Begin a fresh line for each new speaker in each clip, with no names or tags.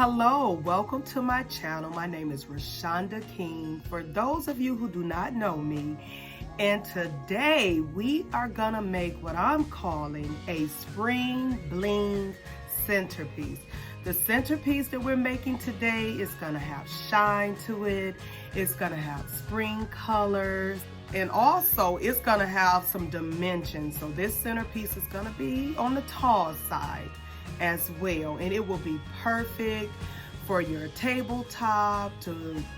Hello, welcome to my channel. My name is Rashonda King, for those of you who do not know me. And today we are gonna make what I'm calling a spring bling centerpiece. The centerpiece that we're making today is gonna have shine to it. It's gonna have spring colors. And also it's gonna have some dimension. So this centerpiece is gonna be on the tall side as well, and it will be perfect for your tabletop,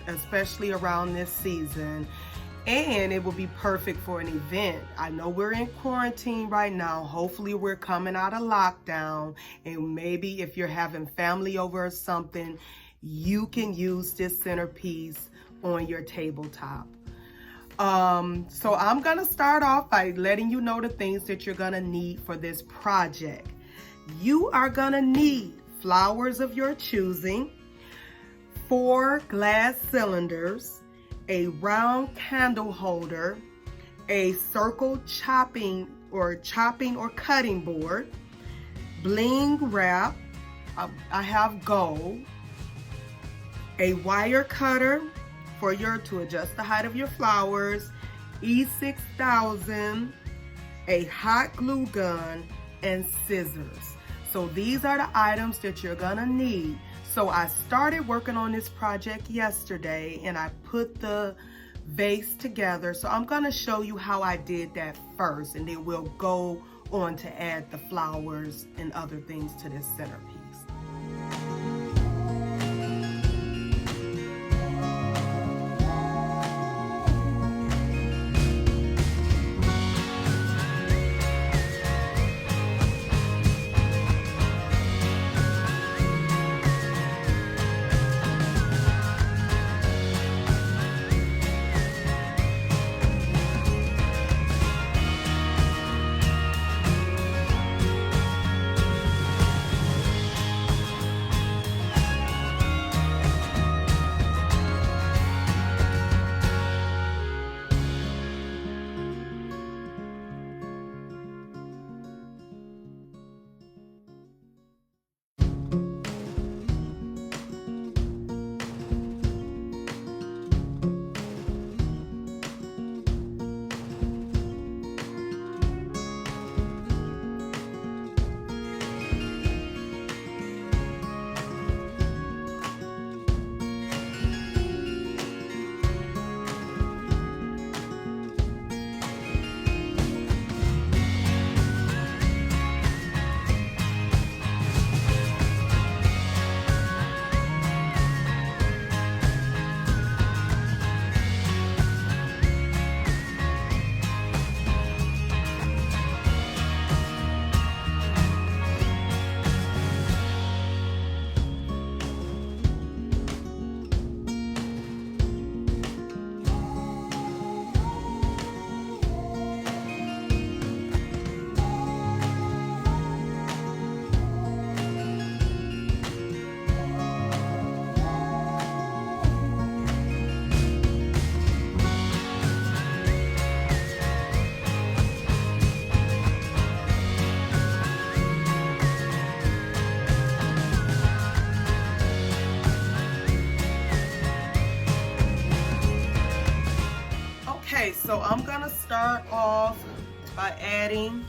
especially around this season, and it will be perfect for an event. I know we're in quarantine right now. Hopefully we're coming out of lockdown, and maybe if you're having family over or something, you can use this centerpiece on your tabletop. So I'm gonna start off by letting you know the things that you're gonna need for this project. You are gonna need flowers of your choosing, 4 glass cylinders, a round candle holder, a circle chopping or cutting board, bling wrap, I have gold, a wire cutter to adjust the height of your flowers, E6000, a hot glue gun, and scissors. So these are the items that you're gonna need. So I started working on this project yesterday and I put the vase together. So I'm gonna show you how I did that first, and then we'll go on to add the flowers and other things to this centerpiece. So I'm gonna start off by adding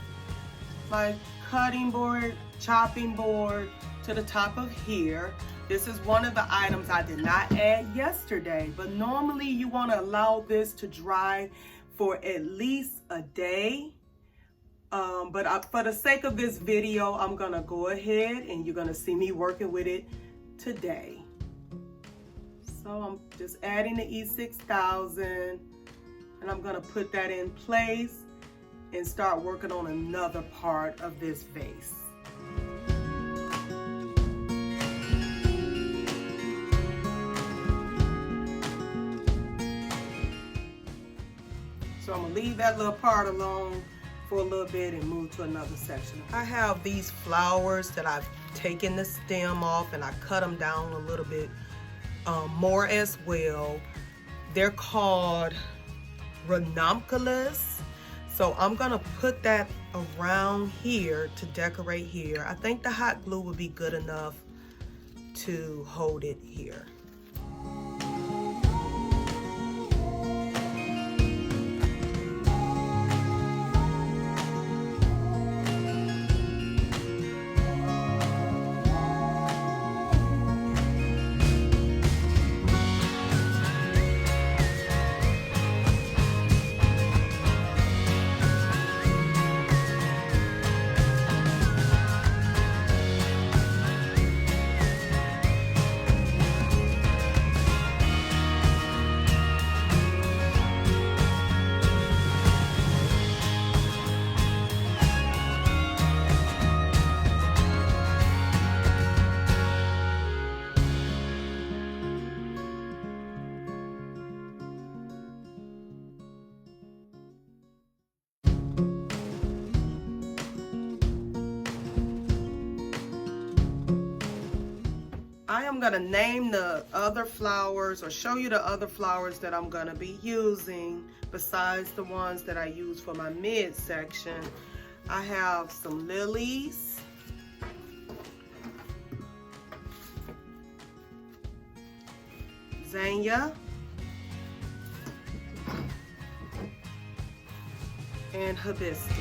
my cutting board, chopping board to the top of here. This is one of the items I did not add yesterday, but normally you want to allow this to dry for at least a day. For the sake of this video, I'm gonna go ahead and you're gonna see me working with it today. So I'm just adding the E6000. And I'm gonna put that in place and start working on another part of this vase. So I'm gonna leave that little part alone for a little bit and move to another section. I have these flowers that I've taken the stem off and I cut them down a little bit more as well. They're called Ranunculus. So I'm gonna put that around here to decorate here. I think the hot glue would be good enough to hold it here. I am going to name the other flowers or show you the other flowers that I'm going to be using besides the ones that I use for my midsection. I have some lilies, Zinnia, and Hibiscus.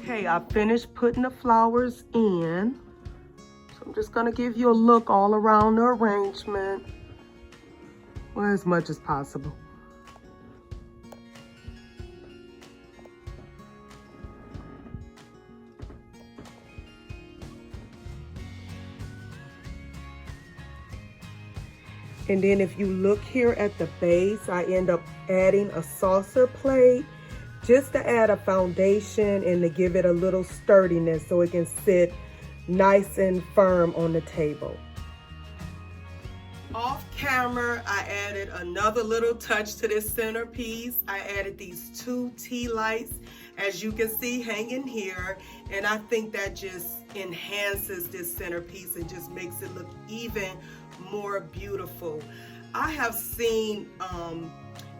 Okay, I finished putting the flowers in. So I'm just gonna give you a look all around the arrangement. Well, as much as possible. And then if you look here at the base, I end up adding a saucer plate just to add a foundation and to give it a little sturdiness so it can sit nice and firm on the table. Off camera, I added another little touch to this centerpiece. I added these 2 tea lights, as you can see, hanging here. And I think that just enhances this centerpiece and just makes it look even more beautiful. I have seen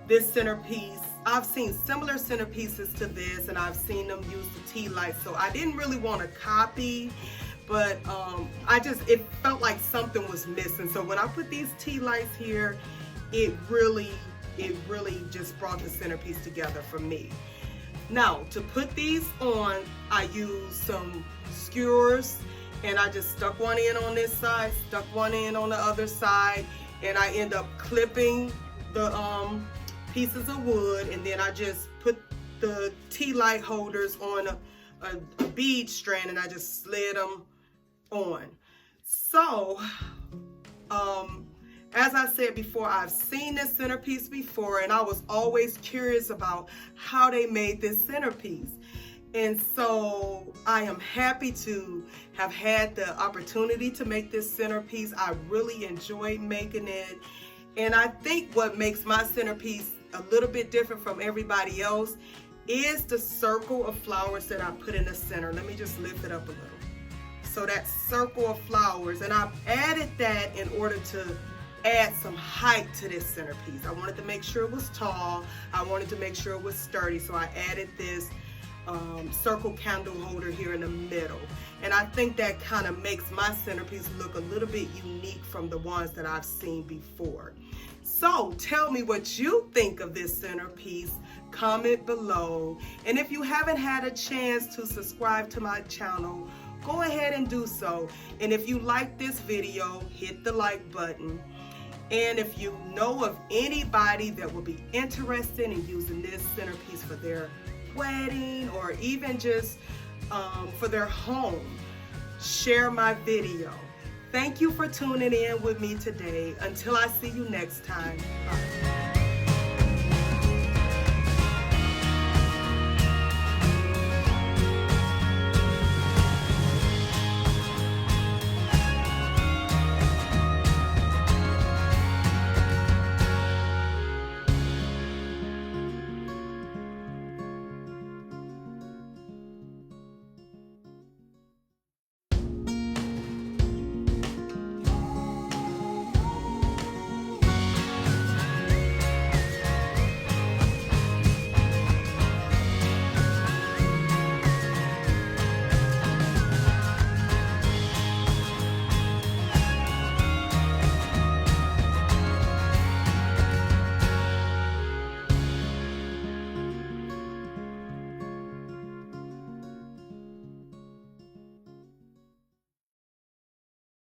this centerpiece, I've seen similar centerpieces to this, and I've seen them use the tea lights, so I didn't really want to copy, but it felt like something was missing. So when I put these tea lights here, it really just brought the centerpiece together for me. Now, to put these on, I used some skewers, and I just stuck one in on this side, stuck one in on the other side, and I end up clipping the pieces of wood, and then I just put the Tealight holders on a bead strand, and I just slid them on. So, as I said before, I've seen this centerpiece before, and I was always curious about how they made this centerpiece. And so I am happy to have had the opportunity to make this centerpiece. I really enjoyed making it. And I think what makes my centerpiece a little bit different from everybody else is the circle of flowers that I put in the center. Let me just lift it up a little. So that circle of flowers, and I've added that in order to add some height to this centerpiece. I wanted to make sure it was tall. I wanted to make sure it was sturdy. So I added this circle candle holder here in the middle. And I think that kind of makes my centerpiece look a little bit unique from the ones that I've seen before. So tell me what you think of this centerpiece. Comment below. And if you haven't had a chance to subscribe to my channel, go ahead and do so. And if you like this video, hit the like button. And if you know of anybody that will be interested in using this centerpiece for their wedding or even just for their home, share my video. Thank you for tuning in with me today. Until I see you next time. Bye.